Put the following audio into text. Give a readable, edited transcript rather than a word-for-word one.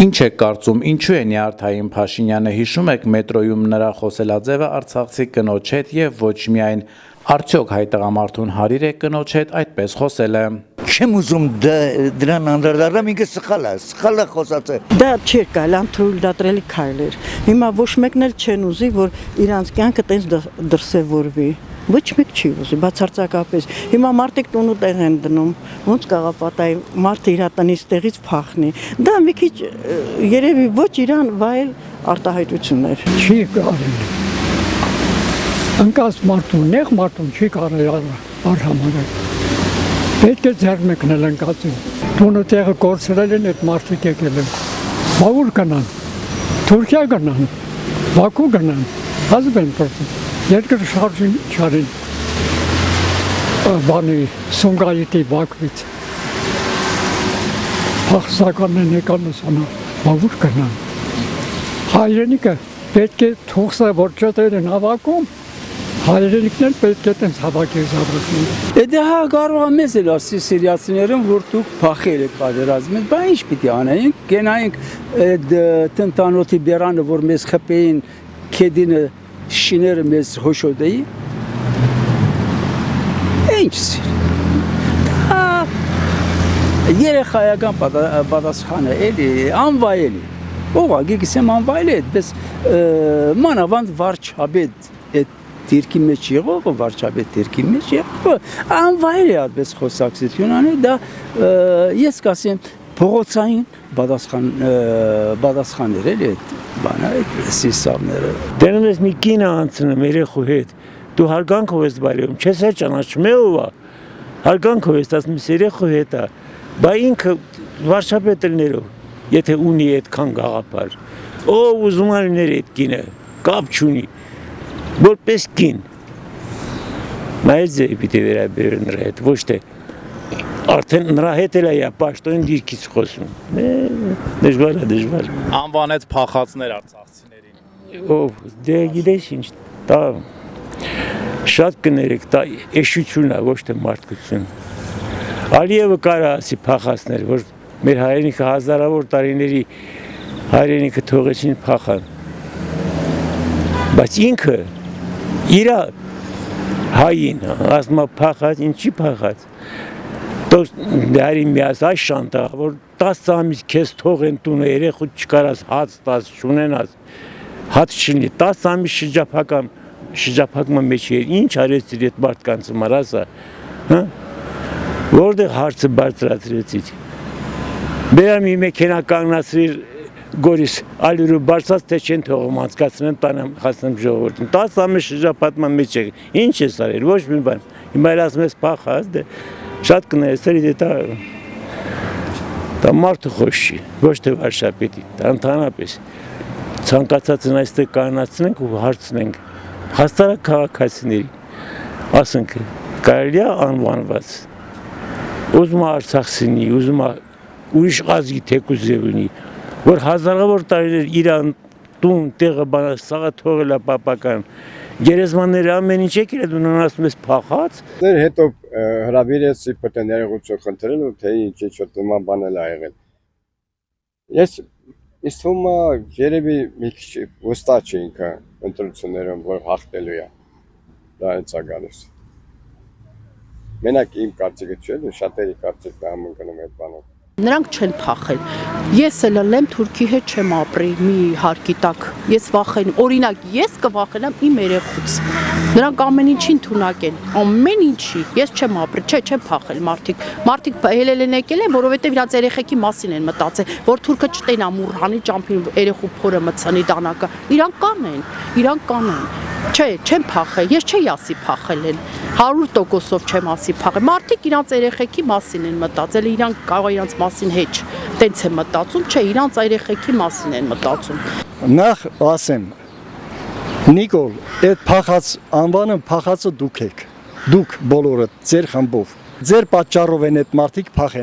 Ինչ եք կարծում, ինչու է Նիարդային Փաշինյանը, հիշում եք մետրոյում նրա խոսելաձևը արցախցի կնոջ հետ եւ ոչ միայն, արդյոք հայ տղամարդուն հարիր է կնոջ հետ այդպես խոսելը։ Չեմ ուզում դրան անդրադառնամ, ինքը սխալ է խոսած է։ Դա չի կարելի անթույլատրելի քայլ էր։ Հիմա ոչ մեկն էլ չեն ուզի, որ իրանց կյանքը տենց դրսևորվի։ Ոչ մեկ չի ուզի, բացարձակապես։ Հիմա մարդիկ տունու տեղ են դնում, ոնց կաղապատայի մարդը իր տնից տեղից փախնի։ Դա մի քիչ երևի ոչ իրան վայել արտահայտություններ։ Չի կարելի։ Ընկած մարդուն, նեղ մարդուն չի կարելի արհամարել։ Պետք է ձեռնեկնել ընկածին։ Տունը տեղը կորցրել են, այդ մարդիկ եկել են։ Բաղուր գնան, Թուրքիա գնան, Բաքու գնան, հազիվ են պրծում։ Երկրի շարժին չարին բանի Սունգայիթի Բաքվից փախստականն եկան ուսանա, բաղուր գնան։ Հայրենիքը պետք է թուղսը որ չտեր են հավաքում, հայրենիքն էլ պետք է տենց հավաքի զավակները։ Դա հա կարող է մեզ էլ ասի սիրիացիներում, որ դուք փախել եք պատերազմից, բա ինչ պիտի անենք, գնայինք այդ տնտանոթի բերանը, որ մեզ խփեին քեդինը շիները մեզ հոշոտեի, ինչ սիր, դա երեխայական պատասխանը էլի, անվայելի, ուղղակի գիսեմ անվայելի է, պես մանավանդ վարչապետ այդ դիրքի մեջ եղողը, վարչապետ դիրքի մեջ եղողը, անվայելի է այդպես խոսակցություն անի, դա ես կասեմ փողոցային պատասխաններ էլի այդ բանը, այդ սիսավները։ Դենում ես մի կինը անցնում երեխու հետ, դու հարգանքով ես բարևում, չես է ճանաչում է ով է, հարգանքով ես ասում ես երեխու հետ է, բա ինքը վարչապետներով, եթե ունի այդքան գաղափար, ով ուզում է լիներ այդ կինը, կապ չունի, որպես կին, այդ ձևի պիտի վերաբերել նրա հետ, ոչ թե արդեն նրա հետ էլ է պաշտոն դիրքից խոսում, դժվար։ Անվանեց փախածներ արցախցիներին։ Ով, դե գիտես ինչ, դա շատ կներեք, դա էշություն է, ոչ թե մարդկություն։ Ալիևը կարա ասի փախածներ, որ մեր հայրենիքը հազարավոր տարիների հայրենիքը թողեցին փախան։ Բայց ինքը իր հային, ասում է փախած, ինչի փախած։ Դարի միաս այս շանտա, որ 10 ամիս քեզ թողեն տունը, երեխու չկարած հաց տաս, չունենաս, հաց չլինի, 10 ամիս շրջափակման մեջ էր, ինչ արեցիր այդ մարդկանց համար, ասա, որտեղ հարցը բարձրացրեցիր, բերամի մեքենա կանգնացրիր գորիս, ալյուրու բարձած, թե չեն թողում անցկացնեն, տանեմ հասնեմ ժողովորդին, 10 ամիս շրջափակման մեջ էր, ինչ ես արել, ոչ մի բան, հիմա էլ ասում ես փախած, շատ կներեցրի դա մարդը խոսի, ոչ թե վարչապետի, դա ընդհանրապես ցանկացածն այստեղ կանացնենք ու հարցնենք հաստարակ քաղաքացիների, ասենք կարելի է անվանված, ուզում է արցախցինի, ուզում է ուրիշ ազգի թեկուզ լինի, որ հազարավոր տարիներ իրան տուն տեղը բանը սաղը թողել է պապական, գերեզմանները ամեն ինչ եկել է դու ասում ես փախած։ Դեր հետո հրավիրեցի պատերողություն խնդրել ու թե ինչ նման բանել ա եղել։ Ես ինձ թվում է երևի մի քիչ վստահ չի ինքը ընտրություններում որ հաղթելու է։ Դա հենց է գալիս։ Մենակ իմ կարծիքը չէ, շատերի կարծիքն է համընկնում այդ բանով։ Նրանք չեն փախել։ Ես էլ եմ Թուրքի հետ չեմ ապրի մի հարկի տակ։ Ես վախենում, օրինակ ես կվախենամ իմ երեխուց։ Նրանք ամեն ինչին թունակ են, ամեն ինչի։ Ես չեմ ապրի, չեմ փախել մարդիկ։ Մարդիկ հելել են եկել են, որովհետև իրաց երեխեքի մասին են մտածել, որ թուրքը չտենա մուրհանի ճամփին երեխու փորը մցանի դանակը։ Իրանք կանեն։ Չէ, չեմ փախել, ես չի ասի փախել են, 100%-ով չեմ ասի փախել, մարդիկ իրանց երեխեքի մասին են մտածել, իրանք կարող է իրանց մասին հեչ, տենց է մտածում, չէ, իրանց երեխեքի մասին են մտածում։ Նախ ասեմ, Նիկոլ, այդ փախած անվանը փախածը դուք եք, դուք բոլորը, ձեր խմբով, ձեր պատճառով են այդ մարդիկ փախեն։